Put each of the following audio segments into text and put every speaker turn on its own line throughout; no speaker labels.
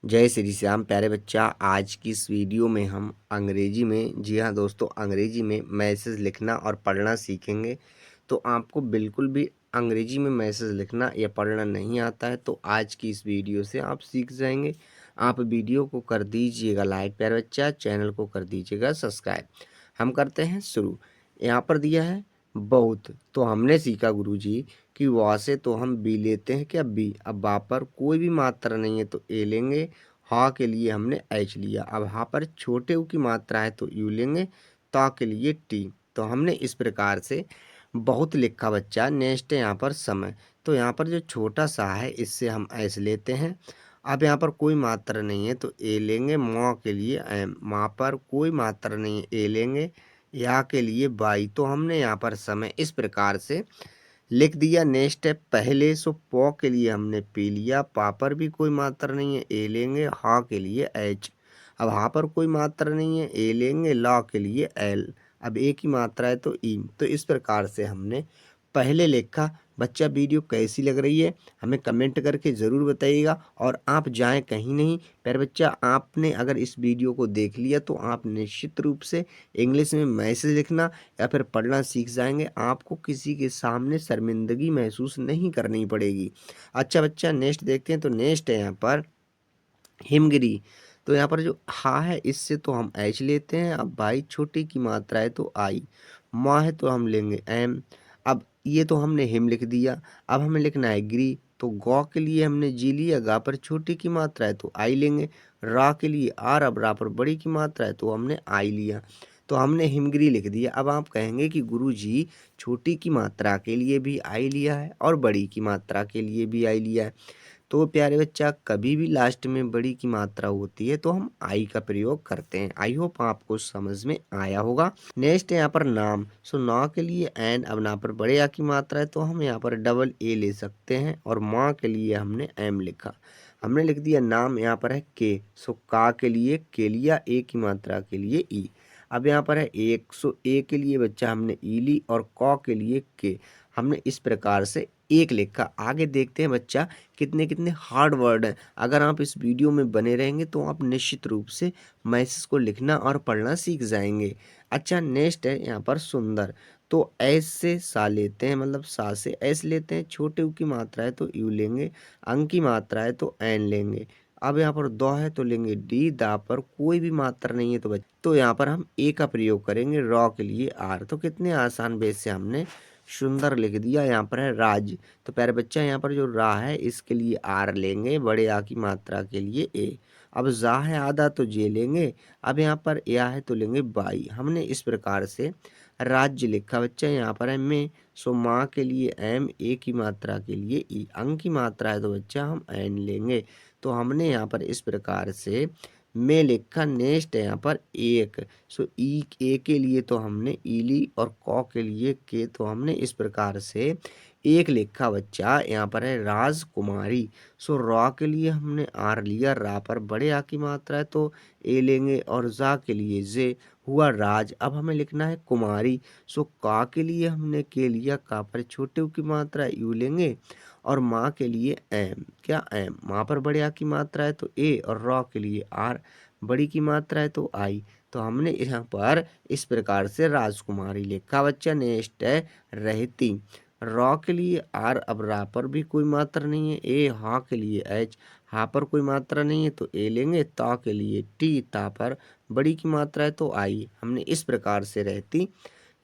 जय श्री श्याम प्यारे बच्चा। आज की इस वीडियो में हम अंग्रेजी में, जी हाँ दोस्तों, अंग्रेजी में मैसेज लिखना और पढ़ना सीखेंगे। तो आपको बिल्कुल भी अंग्रेजी में मैसेज लिखना या पढ़ना नहीं आता है तो आज की इस वीडियो से आप सीख जाएंगे। आप वीडियो को कर दीजिएगा लाइक प्यारे बच्चा, चैनल को कर दीजिएगा सब्सक्राइब। हम करते हैं शुरू। यहाँ पर दिया है बहुत, तो हमने सीखा गुरुजी कि वहाँ से तो हम बी लेते हैं क्या, बी। अब वहाँ पर कोई भी मात्रा नहीं है तो ए लेंगे। हा के लिए हमने एच लिया। अब यहाँ पर छोटे ऊ की मात्रा है तो यू लेंगे। ता के लिए टी। तो हमने इस प्रकार से बहुत लिखा बच्चा। नेक्स्ट है यहाँ पर समय। तो यहाँ पर जो छोटा सा है इससे हम एस लेते हैं। अब यहाँ पर कोई मात्रा नहीं है तो ए लेंगे। माँ के लिए एम, माँ पर कोई मात्रा नहीं है ए लेंगे। या के लिए बाई। तो हमने यहाँ पर समय इस प्रकार से लिख दिया। नेक्स्ट है पहले। सो पौ के लिए हमने पी लिया। पा पर भी कोई मात्रा नहीं है ए लेंगे। हा के लिए एच। अब हा पर कोई मात्रा नहीं है ए लेंगे। ला के लिए एल। अब एक ही मात्रा है तो ई। तो इस प्रकार से हमने पहले लिखा। बच्चा वीडियो कैसी लग रही है हमें कमेंट करके ज़रूर बताइएगा। और आप जाएं कहीं नहीं। पर बच्चा आपने अगर इस वीडियो को देख लिया तो आप निश्चित रूप से इंग्लिश में मैसेज लिखना या फिर पढ़ना सीख जाएंगे। आपको किसी के सामने शर्मिंदगी महसूस नहीं करनी पड़ेगी। अच्छा बच्चा नेक्स्ट देखते हैं। तो नेक्स्ट है यहाँ पर हिमगिरी। तो यहाँ पर जो हा है इससे तो हम एच लेते हैं। अब भाई छोटी की मात्रा है तो आई। माँ है तो हम लेंगे एम। अब ये तो हमने हिम लिख दिया। अब हमें लिखना है गिरी। तो गौ के लिए हमने जी लिया। गा पर छोटी की मात्रा है तो आई लेंगे। रा के लिए आर। अब रा पर बड़ी की मात्रा है तो हमने आई लिया। तो हमने हिमगिरी लिख दिया। अब आप कहेंगे कि गुरुजी छोटी की मात्रा के लिए भी आई लिया है और बड़ी की मात्रा के लिए भी आई लिया है। तो प्यारे बच्चा कभी भी लास्ट में बड़ी की मात्रा होती है तो हम आई का प्रयोग करते हैं। आई होप आपको समझ में आया होगा। नेक्स्ट है यहाँ पर नाम। सो ना के लिए एन। अब ना पर बड़े आ की मात्रा है तो हम यहाँ पर डबल ए ले सकते हैं। और माँ के लिए हमने एम लिखा। हमने लिख दिया नाम। यहाँ पर है के। सो का के लिए के लिया। ए की मात्रा के लिए ई। अब यहाँ पर है एक। सो ए के लिए बच्चा हमने ई ली। और कौ के लिए के। हमने इस प्रकार से एक लिखा। आगे देखते हैं बच्चा कितने कितने हार्ड वर्ड हैं। अगर आप इस वीडियो में बने रहेंगे तो आप निश्चित रूप से मैसेज को लिखना और पढ़ना सीख जाएंगे। अच्छा नेक्स्ट है यहाँ पर सुंदर। तो एस से सा लेते हैं, मतलब सा से एस लेते हैं। छोटे ऊ की मात्रा है तो यू लेंगे। अंक की मात्रा है तो एन लेंगे। अब यहाँ पर दो है तो लेंगे डी। दा पर कोई भी मात्रा नहीं है तो यहाँ पर हम ए का प्रयोग करेंगे। रॉ के लिए आर। तो कितने आसान बेस से हमने सुंदर लिख दिया। यहाँ पर है राज। तो प्यारे बच्चा यहाँ पर जो रा है इसके लिए आर लेंगे। बड़े आ की मात्रा के लिए ए। अब जा है आधा तो जे लेंगे। अब यहाँ पर या है तो लेंगे बाई। हमने इस प्रकार से राज्य लिखा बच्चा। यहाँ पर है में। सो माँ के लिए एम। ए की मात्रा के लिए ई। अंक की मात्रा है तो बच्चा हम एन लेंगे। तो हमने यहाँ पर इस प्रकार से में लिखा। नेक्स्ट है यहाँ पर एक। सो ई ए के लिए तो हमने ई ली। और कौ के लिए के। तो हमने इस प्रकार से एक लिखा बच्चा। यहाँ पर है राजकुमारी। सो रॉ के लिए हमने आर लिया। रा पर बड़े आ की मात्रा है तो ए लेंगे। और जा के लिए जे। हुआ राज। अब हमें लिखना है कुमारी। सो का के लिए हमने के लिया। का पर छोटे ऊ की मात्रा यू लेंगे। और माँ के लिए एम। क्या एम। माँ पर बड़े आ की मात्रा है तो ए। और रॉ के लिए आर। बड़ी की मात्रा है तो आई। तो हमने यहाँ पर इस प्रकार से राजकुमारी लिखा बच्चा। नेक्स्ट है रहती। रॉ के लिए आर। अब रा पर भी कोई मात्रा नहीं है ए। हा के लिए एच। हा पर कोई मात्रा नहीं है तो ए लेंगे। ता के लिए टी। ता पर बड़ी की मात्रा है तो आई। हमने इस प्रकार से रहती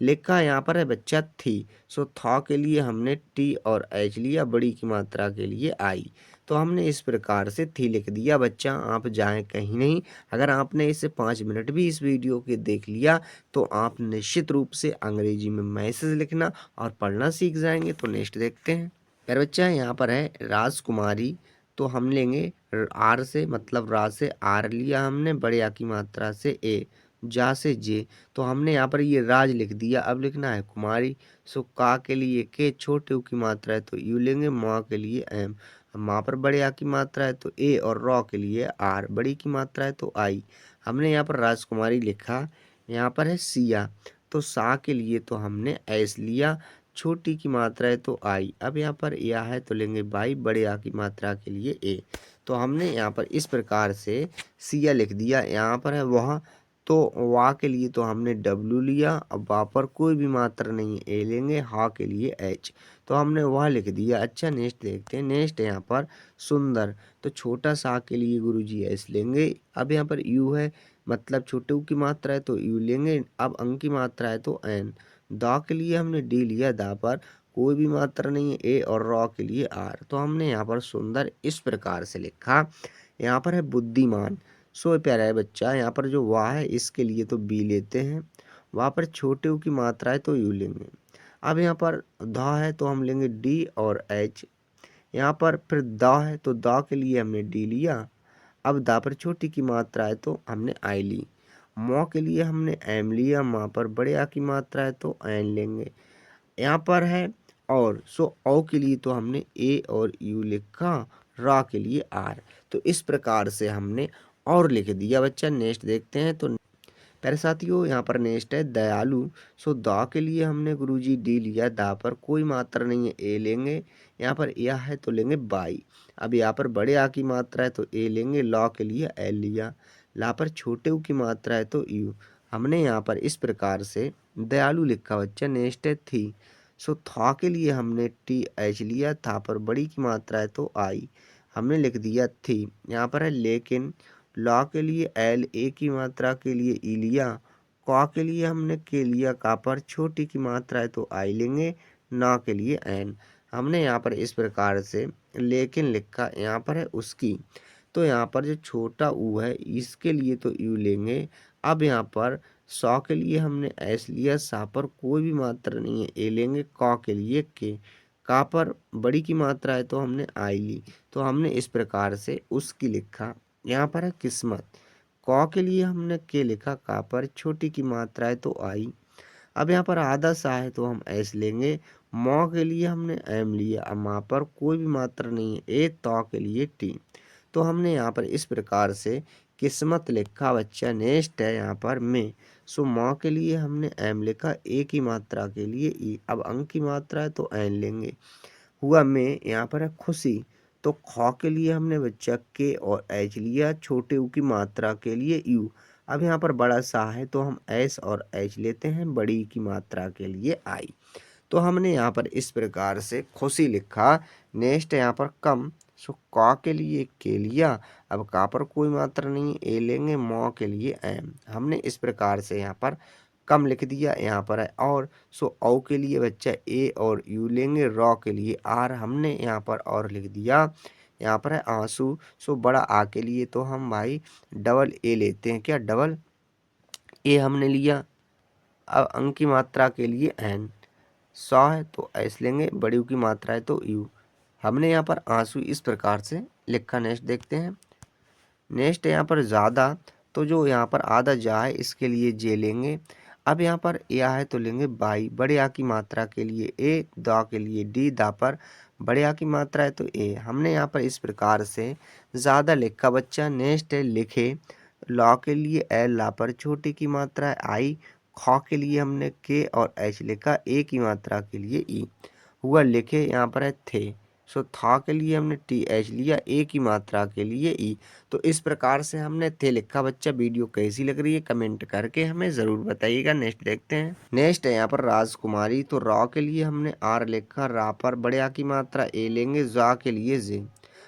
लिखा। यहाँ पर है बच्चा थी। सो था के लिए हमने टी और एच लिया। बड़ी की मात्रा के लिए आई। तो हमने इस प्रकार से थी लिख दिया बच्चा। आप जाएं कहीं नहीं। अगर आपने इसे 5 मिनट भी इस वीडियो के देख लिया तो आप निश्चित रूप से अंग्रेजी में मैसेज लिखना और पढ़ना सीख जाएंगे। तो नेक्स्ट देखते हैं। यार बच्चा यहाँ पर है राजकुमारी। तो हम लेंगे आर से, मतलब रा से आर लिया हमने। बड़े आ की मात्रा से ए। जा से जे। तो हमने यहाँ पर ये राज लिख दिया। अब लिखना है कुमारी। सो का के लिए के। छोटे ऊ की मात्रा है तो यू लेंगे। माँ के लिए एम। माँ पर बड़े आ की मात्रा है तो ए। और रॉ के लिए आर। बड़ी की मात्रा है तो आई। हमने यहाँ पर राजकुमारी लिखा। यहाँ पर है सिया। तो सा के लिए तो हमने एस लिया। छोटी की मात्रा है तो आई। अब यहाँ पर या है तो लेंगे बाई, बड़े आ की मात्रा के लिए ए। तो हमने यहाँ पर इस प्रकार से सिया लिख दिया। यहाँ पर है वह, तो वाह के लिए तो हमने डब्लू लिया। अब वहाँ पर कोई भी मात्रा नहीं है, ए लेंगे। हा के लिए एच, तो हमने वह लिख दिया। अच्छा नेक्स्ट देखते हैं। नेक्स्ट यहाँ पर सुंदर, तो छोटा सा के लिए गुरुजी एस लेंगे। अब यहाँ पर यू है, मतलब छोटे ऊ की मात्रा है तो यू लेंगे। अब अंक की मात्रा है तो एन। दा के लिए हमने डी लिया। दा पर कोई भी मात्रा नहीं है, ए, और रॉ के लिए आर। तो हमने यहाँ पर सुंदर इस प्रकार से लिखा। यहाँ पर है बुद्धिमान। सो प्यारा है बच्चा, यहाँ पर जो वाह है इसके लिए तो बी लेते हैं। वहाँ पर छोटे ऊ की मात्रा है तो यू लेंगे। अब यहाँ पर धा है तो हम लेंगे डी और एच। यहाँ पर फिर दा है तो दा के लिए हमने डी लिया। अब दा पर छोटी की मात्रा है तो हमने आई ली। मौ के लिए हमने एम लिया। माँ पर बड़े आ की मात्रा है तो एन लेंगे। यहाँ पर है और, सो औ के लिए तो हमने ए और यू लिखा। रा के लिए आर। तो इस प्रकार से हमने और लिख दिया बच्चा। नेक्स्ट देखते हैं। तो प्यारे साथियों यहाँ पर नेक्स्ट है दयालु। सो दा के लिए हमने गुरुजी डी लिया। दा पर कोई मात्रा नहीं है, ए लेंगे। यहाँ पर या है तो लेंगे बाई। अब यहाँ पर बड़े आ की मात्रा है तो ए लेंगे। लॉ के लिए एल लिया। ला पर छोटे ऊ की मात्रा है तो यू। हमने यहाँ पर इस प्रकार से दयालु लिखा बच्चा। नेक्स्ट है थी। सो था के लिए हमने टी एच लिया। था पर बड़ी की मात्रा है तो आई, हमने लिख दिया थी। यहाँ पर है लेकिन। लॉ के लिए एल, ए की मात्रा के लिए ई लिया। का के लिए हमने के लिया। का पर छोटी की मात्रा है तो आई लेंगे। ना के लिए एन। हमने यहाँ पर इस प्रकार से लेकिन लिखा। यहाँ पर है उसकी, तो यहाँ पर जो छोटा ऊ है इसके लिए तो यू लेंगे। अब यहाँ पर सौ के लिए हमने एस लिया। सा पर कोई भी मात्रा नहीं है, ए लेंगे। का के लिए के। का पर बड़ी की मात्रा है तो हमने आई ली। तो हमने इस प्रकार से उसकी लिखा। यहाँ पर है किस्मत। क के लिए हमने के लिखा। का पर छोटी की मात्रा है तो आई। अब यहाँ पर आधा सा है तो हम एस लेंगे। मौ के लिए हमने एम लिया। अब माँ पर कोई भी मात्रा नहीं है, ए। तो के लिए टी। तो हमने यहाँ पर इस प्रकार से किस्मत लिखा बच्चा। नेक्स्ट है यहाँ पर में। सो माँ के लिए हमने एम लिखा। ए की मात्रा के लिए ई। अब अंक की मात्रा है तो एन लेंगे। हुआ में। यहाँ पर है खुशी। तो ख के लिए हमने बच्चा के और एच लिया। छोटे ऊ की मात्रा के लिए यू। अब यहाँ पर बड़ा सा है तो हम एस और एच लेते हैं। बड़ी की मात्रा के लिए आई। तो हमने यहाँ पर इस प्रकार से खुशी लिखा। नेक्स्ट है यहाँ पर कम। सो का के लिए के लिया। अब का पर कोई मात्रा नहीं, ए लेंगे। मौ के लिए एम। हमने इस प्रकार से यहाँ पर कम लिख दिया। यहाँ पर है और। सो औ के लिए बच्चा ए और यू लेंगे। रॉ के लिए आर। हमने यहाँ पर और लिख दिया। यहाँ पर है आंसू। सो बड़ा आ के लिए तो हम भाई डबल ए लेते हैं। क्या डबल ए हमने लिया। अब अंक की मात्रा के लिए एन। 100 है तो एस लेंगे। बड़ी यू की मात्रा है तो यू। हमने यहाँ पर आंसू इस प्रकार से लिखा। नेक्स्ट देखते हैं। नेक्स्ट है यहाँ पर ज़्यादा। तो जो यहाँ पर आधा जा है इसके लिए जे लेंगे। अब यहाँ पर या है तो लेंगे बाई। बड़े आ की मात्रा के लिए ए। दा के लिए डी। दा पर बड़े आ की मात्रा है तो ए। हमने यहाँ पर इस प्रकार से ज़्यादा लिखा बच्चा। नेक्स्ट है लिखे। लॉ के लिए एल। ला पर छोटी की मात्रा है आई। ख के लिए हमने के और एच लिखा। ए की मात्रा के लिए ई। हुआ लिखे। यहाँ पर है थे। सो था के लिए हमने टी एच लिया। ए की मात्रा के लिए ई। तो इस प्रकार से हमने थे लिखा बच्चा। वीडियो कैसी लग रही है कमेंट करके हमें ज़रूर बताइएगा। नेक्स्ट देखते हैं। नेक्स्ट है यहाँ पर राजकुमारी। तो रॉ के लिए हमने आर लिखा। रा पर बड़े आ की मात्रा ए लेंगे। जा के लिए जे।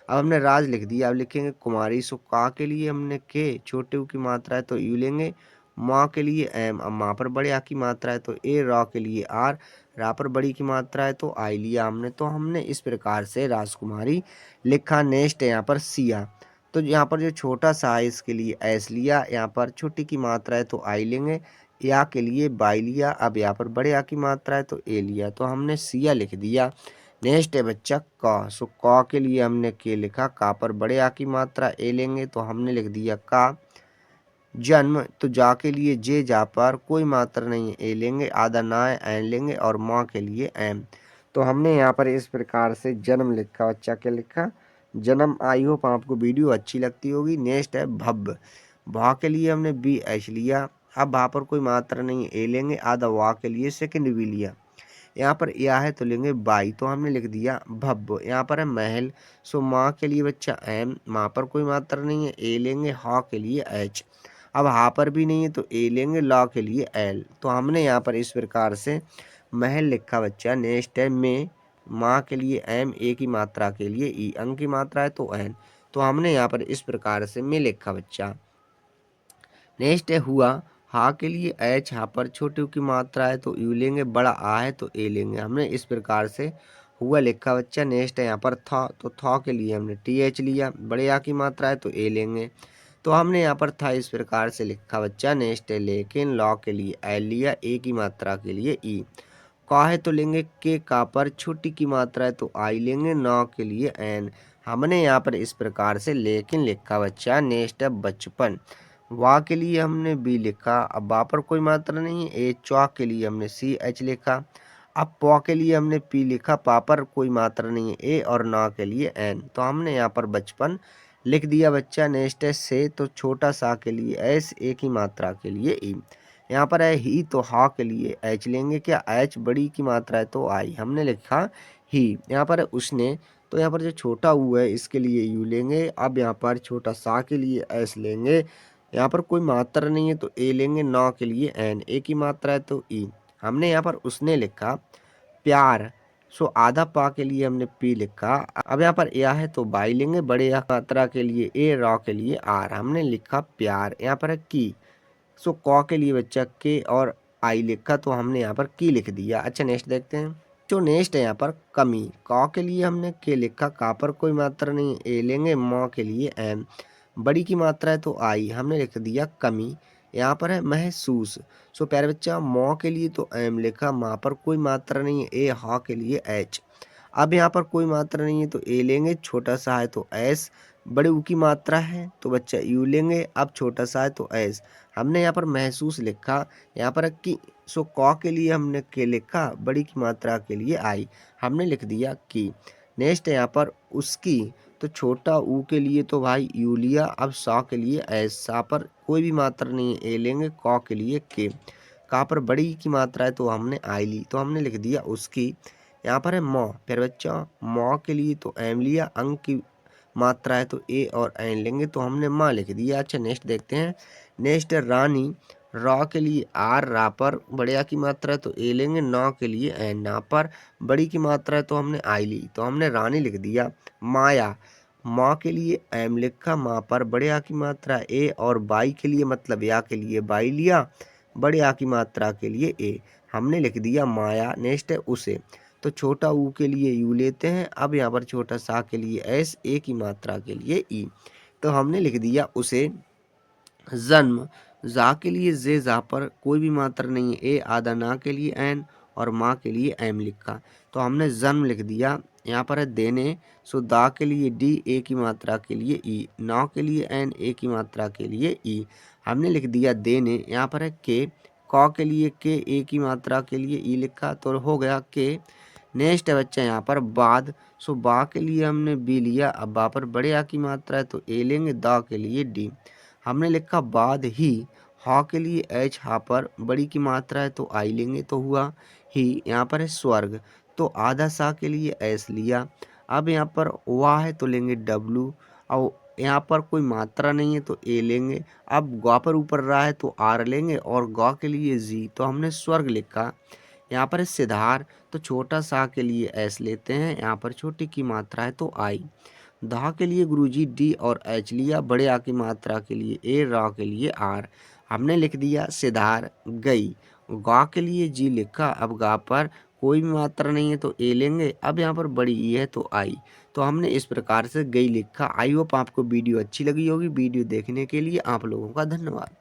अब हमने राज लिख दिया। अब लिखेंगे कुमारी। सो का के लिए हमने के। छोटे ऊ की मात्रा है तो यू लेंगे। माँ के लिए एम। अब माँ पर बड़े आ की मात्रा है तो ए। रॉ के लिए आर। रा पर बड़ी की मात्रा है तो आई लिया हमने। तो हमने इस प्रकार से राजकुमारी लिखा। नेक्स्ट है यहाँ पर सिया। तो यहाँ पर जो छोटा सा है इसके लिए एस लिया। यहाँ पर छोटी की मात्रा है तो आई लेंगे। या के लिए बाई लिया। अब यहाँ पर बड़े आ की मात्रा है तो ए लिया। तो हमने सिया लिख दिया। नेक्स्ट है बच्चा का। सो का के लिए हमने के लिखा। का पर बड़े आ की मात्रा ए लेंगे तो हमने लिख दिया का। जन्म। तो जा के लिए जे। जा पर कोई मात्रा नहीं है, ए लेंगे। आधा ना है, एन लेंगे। और माँ के लिए एम। तो हमने यहाँ पर इस प्रकार से जन्म लिखा। बच्चा क्या लिखा, जन्म। आई होप आपको वीडियो अच्छी लगती होगी। नेक्स्ट है भव्य। भा के लिए हमने बी एच लिया। अब भा पर कोई मात्रा नहीं है, ए लेंगे। आधा वाह के लिए सेकंड भी लिया। यहाँ पर या है तो लेंगे बाई, तो हमने लिख दिया भव्य। यहाँ पर है महल, सो माँ के लिए बच्चा एम, माँ पर कोई मात्रा नहीं है, ए लेंगे, हा के लिए एच। अब हा पर भी नहीं है तो ए लेंगे, ला के लिए एल। तो हमने यहाँ पर इस प्रकार से महल लिखा बच्चा। नेक्स्ट है में, माँ के लिए एम, ए की मात्रा के लिए ई, अंक की मात्रा है तो एन। तो हमने यहाँ पर इस प्रकार से में लिखा बच्चा। नेक्स्ट है हुआ, हा के लिए एच, हा पर छोटे ऊ की मात्रा है तो यू लेंगे, बड़ा आ है तो ए लेंगे। हमने इस प्रकार से हुआ लिखा बच्चा। नेक्स्ट है यहाँ पर था, तो था के लिए हमने टी एच लिया, बड़े आ की मात्रा है तो ए लेंगे। तो हमने यहाँ पर था इस प्रकार से लिखा बच्चा। नेक्स्ट है लेकिन, लॉ के लिए एल लिया, ए की मात्रा के लिए ई। का है तो लेंगे के, का पर छोटी की मात्रा है तो आई लेंगे, नौ के लिए एन। हमने यहाँ पर इस प्रकार से लेकिन लिखा बच्चा। नेक्स्ट है बचपन, वाह के लिए हमने बी लिखा, अब बा पर कोई मात्रा नहीं है, ए चौक के लिए हमने सी एच लिखा। अब पौ के लिए हमने पी लिखा, पा पर कोई मात्रा नहीं है, ए और ना के लिए एन। तो हमने यहाँ पर बचपन लिख दिया बच्चा। नेक्स्ट है से, तो छोटा सा के लिए एस, ए की मात्रा के लिए ई। यहाँ पर है ही, तो हा के लिए एच लेंगे, क्या एच बड़ी की मात्रा है तो आई, हमने लिखा ही। यहाँ पर है उसने, तो यहाँ पर जो छोटा ऊ है इसके लिए यू लेंगे। अब यहाँ पर छोटा सा के लिए एस लेंगे, यहाँ पर कोई मात्रा नहीं है तो ए लेंगे, नौ के लिए एन, ए की मात्रा है तो ई। हमने यहाँ पर उसने लिखा प्यार, सो आधा पा के लिए हमने पी लिखा। अब यहाँ पर या है तो बाई लेंगे, बड़े या मात्रा के लिए ए, रॉ के लिए आर, हमने लिखा प्यार। यहाँ पर है की, सो कौ के लिए बच्चा के और आई लिखा, तो हमने यहाँ पर की लिख दिया। अच्छा नेक्स्ट देखते हैं। जो नेक्स्ट है यहाँ पर कमी, कौ के लिए हमने के लिखा, का पर कोई मात्रा नहीं, ए लेंगे, मौ के लिए एम, बड़ी की मात्रा है तो आई, हमने लिख दिया कमी। यहाँ पर है महसूस, सो प्यारे बच्चा मौ के लिए तो एम लिखा, माँ पर कोई मात्रा नहीं है, ए, हा के लिए एच। अब यहाँ पर कोई मात्रा नहीं है तो ए लेंगे, छोटा सा है तो एस, बड़े ऊ की मात्रा है तो बच्चा यू लेंगे, अब छोटा सा है तो एस। हमने यहाँ पर महसूस लिखा। यहाँ पर कि, सो कौ के लिए हमने के लिखा, बड़ी की मात्रा के लिए आई, हमने लिख दिया की। नेक्स्ट है यहाँ पर उसकी, तो छोटा ऊ के लिए तो भाई यू लिया, अब सा के लिए एस, सा पर कोई भी मात्रा नहीं है, ए लेंगे, कौ के लिए के, का पर बड़ी की मात्रा है तो हमने आई ली, तो हमने लिख दिया उसकी। यहाँ पर है मौ, फिर बच्चा मौ के लिए तो एम लिया, अंक की मात्रा है तो ए और एन लेंगे, तो हमने माँ लिख दिया। अच्छा नेक्स्ट देखते हैं। नेक्स्ट है रानी, रॉ के लिए आर, रा पर बड़े आ की मात्रा है तो ए लेंगे, नौ के लिए एन, ना पर बड़ी की मात्रा है तो हमने आई ली, तो हमने रानी लिख दिया। माया, माँ के लिए एम लिखा, माँ पर बड़े आ की मात्रा ए, और बाई के लिए मतलब या के लिए बाई लिया, बड़े आ की मात्रा के लिए ए, हमने लिख दिया माया। नेक्स्ट है उसे, तो छोटा ऊ के लिए यू लेते हैं, अब यहाँ पर छोटा सा के लिए एस, ए की मात्रा के लिए ई, तो हमने लिख दिया उसे। जन्म, जा के लिए जे, जा पर कोई भी मात्रा नहीं है, ए, आधा ना के लिए एन, और माँ के लिए एम लिखा, तो हमने जन्म लिख दिया। यहाँ पर है देने, सो दा के लिए डी, ए की मात्रा के लिए ई, नौ के लिए एन, ए की मात्रा के लिए ई, हमने लिख दिया देने। यहाँ पर है के, कौ के लिए के, ए की मात्रा के लिए ई लिखा, तो हो गया के। नेक्स्ट है बच्चा यहाँ पर बाद, सो बा के लिए हमने बी लिया, अब बा पर बड़े आ की मात्रा है तो ए लेंगे, दा के लिए डी, हमने लिखा बाद ही। हा के लिए एच, हा पर बड़ी की मात्रा है तो आई लेंगे, तो हुआ ही। यहाँ पर है स्वर्ग, तो आधा सा के लिए एस लिया, अब यहाँ पर वाह है तो लेंगे डब्लू, और यहाँ पर कोई मात्रा नहीं है तो ए लेंगे, अब गा पर ऊपर रहा है तो आर लेंगे, और गा के लिए जी, तो हमने स्वर्ग लिखा। यहाँ पर है सिधार, तो छोटा सा के लिए एस लेते हैं, यहाँ पर छोटी की मात्रा है तो आई। धा के लिए गुरुजी डी और एच लिया, बड़े आ की मात्रा के लिए ए, रा के लिए आर, हमने लिख दिया सिधार गई। गा के लिए जी लिखा, अब गा पर कोई भी मात्रा नहीं है तो ए लेंगे, अब यहाँ पर बड़ी ई है तो आई, तो हमने इस प्रकार से गई लिखा। आई होप आपको वीडियो अच्छी लगी होगी। वीडियो देखने के लिए आप लोगों का धन्यवाद।